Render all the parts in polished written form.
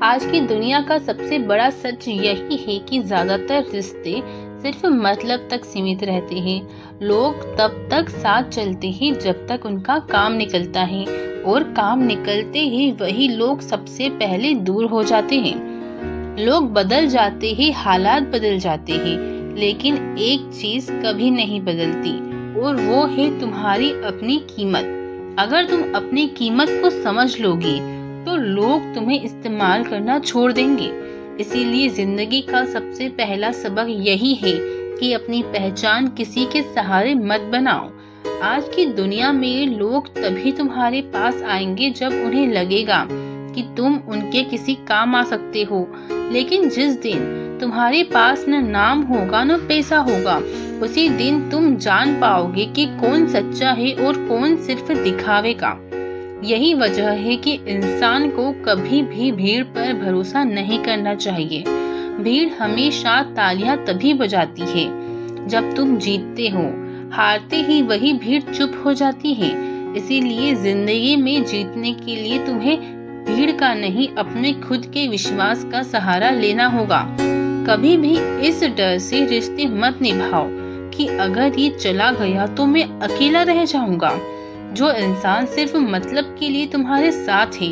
आज की दुनिया का सबसे बड़ा सच यही है कि ज्यादातर रिश्ते सिर्फ मतलब तक सीमित रहते हैं। लोग तब तक साथ चलते हैं जब तक उनका काम निकलता है, और काम निकलते ही वही लोग सबसे पहले दूर हो जाते हैं। लोग बदल जाते हैं, हालात बदल जाते हैं, लेकिन एक चीज कभी नहीं बदलती, और वो है तुम्हारी अपनी कीमत। अगर तुम अपनी कीमत को समझ लोगे तो लोग तुम्हें इस्तेमाल करना छोड़ देंगे। इसीलिए जिंदगी का सबसे पहला सबक यही है कि अपनी पहचान किसी के सहारे मत बनाओ। आज की दुनिया में लोग तभी तुम्हारे पास आएंगे जब उन्हें लगेगा कि तुम उनके किसी काम आ सकते हो, लेकिन जिस दिन तुम्हारे पास न नाम होगा न पैसा होगा, उसी दिन तुम जान पाओगे कि कौन सच्चा है और कौन सिर्फ दिखावे का। यही वजह है कि इंसान को कभी भी भीड़ पर भरोसा नहीं करना चाहिए। भीड़ हमेशा तालियां तभी बजाती है जब तुम जीतते हो, हारते ही वही भीड़ चुप हो जाती है। इसीलिए जिंदगी में जीतने के लिए तुम्हें भीड़ का नहीं, अपने खुद के विश्वास का सहारा लेना होगा। कभी भी इस डर से रिश्ते मत निभाओ कि अगर ये चला गया तो मैं अकेला रह जाऊंगा। जो इंसान सिर्फ मतलब के लिए तुम्हारे साथ है,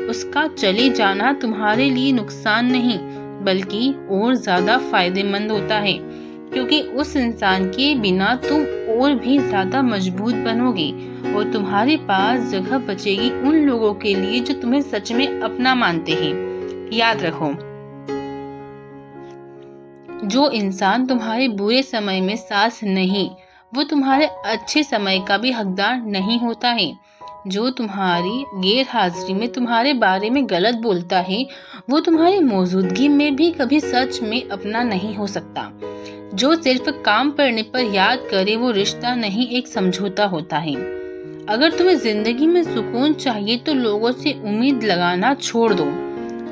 उसका चले जाना तुम्हारे लिए नुकसान नहीं बल्कि और ज्यादा फायदेमंद होता है, क्योंकि उस इंसान के बिना तुम और भी ज्यादा मजबूत बनोगे और तुम्हारे पास जगह बचेगी उन लोगों के लिए जो तुम्हें सच में अपना मानते हैं। याद रखो, जो इंसान तुम्हारे बुरे समय में साथ नहीं, वो तुम्हारे अच्छे समय का भी हकदार नहीं होता है। जो तुम्हारी गैर हाजिरी में तुम्हारे बारे में गलत बोलता है, वो तुम्हारी मौजूदगी में भी कभी सच में अपना नहीं हो सकता। जो सिर्फ काम पड़ने पर याद करे, वो रिश्ता नहीं एक समझौता होता है। अगर तुम्हें जिंदगी में सुकून चाहिए तो लोगों से उम्मीद लगाना छोड़ दो।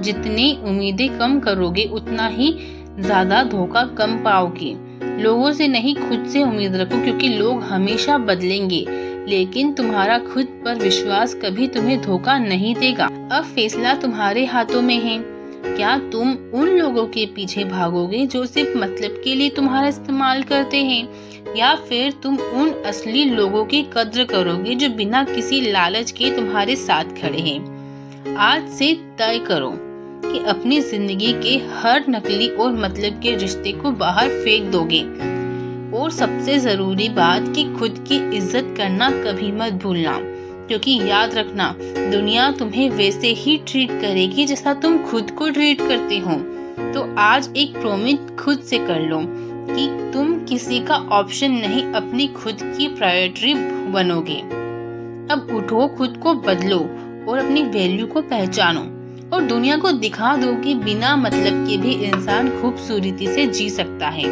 जितनी उम्मीदें कम करोगे उतना ही ज्यादा धोखा कम पाओगे। लोगों से नहीं, खुद से उम्मीद रखो, क्योंकि लोग हमेशा बदलेंगे, लेकिन तुम्हारा खुद पर विश्वास कभी तुम्हें धोखा नहीं देगा। अब फैसला तुम्हारे हाथों में है। क्या तुम उन लोगों के पीछे भागोगे जो सिर्फ मतलब के लिए तुम्हारा इस्तेमाल करते हैं, या फिर तुम उन असली लोगों की कद्र करोगे जो बिना किसी लालच के तुम्हारे साथ खड़े हैं। आज से तय करो कि अपनी जिंदगी के हर नकली और मतलब के रिश्ते को बाहर फेंक दोगे। और सबसे जरूरी बात कि खुद की इज्जत करना कभी मत भूलना, क्योंकि याद रखना, दुनिया तुम्हें वैसे ही ट्रीट करेगी जैसा तुम खुद को ट्रीट करते हो। तो आज एक प्रॉमिस खुद से कर लो कि तुम किसी का ऑप्शन नहीं, अपनी खुद की प्रायोरिटी बनोगे। अब उठो, खुद को बदलो और अपनी वैल्यू को पहचानो, और दुनिया को दिखा दो कि बिना मतलब के भी इंसान खूबसूरती से जी सकता है।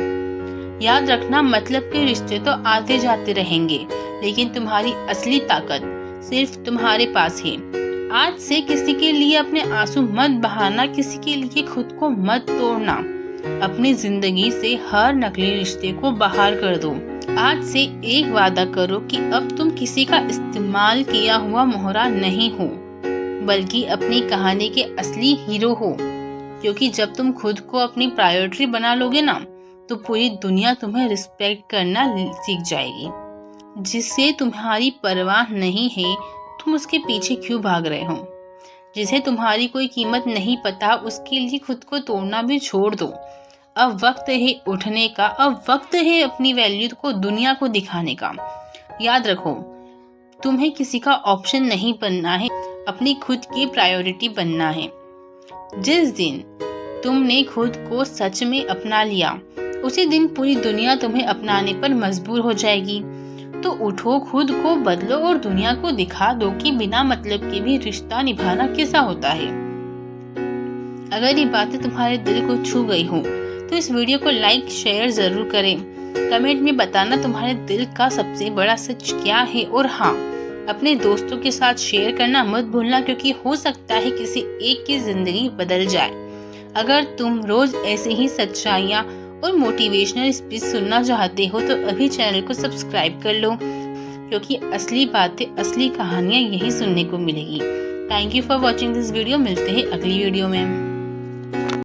याद रखना, मतलब के रिश्ते तो आते जाते रहेंगे, लेकिन तुम्हारी असली ताकत सिर्फ तुम्हारे पास है। आज से किसी के लिए अपने आंसू मत बहाना, किसी के लिए खुद को मत तोड़ना। अपनी जिंदगी से हर नकली रिश्ते को बाहर कर दो। आज से एक वादा करो कि अब तुम किसी का इस्तेमाल किया हुआ मोहरा नहीं हो, बल्कि अपनी कहानी के असली हीरो हो। क्योंकि जब तुम खुद को अपनी प्रायोरिटी बना लोगे ना, तो पूरी दुनिया तुम्हें रिस्पेक्ट करना सीख जाएगी। जिससे तुम्हारी परवाह नहीं है, तुम उसके पीछे क्यों भाग रहे हो? जिसे तुम्हारी कोई कीमत नहीं पता, उसके लिए खुद को तोड़ना भी छोड़ दो। अब वक्त है उठने का, अब वक्त है अपनी वैल्यू को दुनिया को दिखाने का। याद रखो, तुम्हें किसी का ऑप्शन नहीं बनना है, अपनी खुद की प्रायोरिटी बनना है। जिस दिन तुमने खुद को सच में अपना लिया, उसी दिन पूरी दुनिया तुम्हें अपनाने पर मजबूर हो जाएगी। तो उठो, खुद को बदलो और दुनिया को दिखा दो कि बिना मतलब के भी रिश्ता निभाना कैसा होता है। अगर ये बातें तुम्हारे दिल को छू गई हो तो इस वीडियो को लाइक शेयर जरूर करें। कमेंट में बताना तुम्हारे दिल का सबसे बड़ा सच क्या है, और हाँ, अपने दोस्तों के साथ शेयर करना मत भूलना, क्योंकि हो सकता है किसी एक की जिंदगी बदल जाए। अगर तुम रोज ऐसे ही सच्चाइयाँ और मोटिवेशनल स्पीच सुनना चाहते हो तो अभी चैनल को सब्सक्राइब कर लो, क्योंकि असली बातें, असली कहानियाँ यही सुनने को मिलेगी। Thank you for watching this video. मिलते हैं अगली वीडियो में।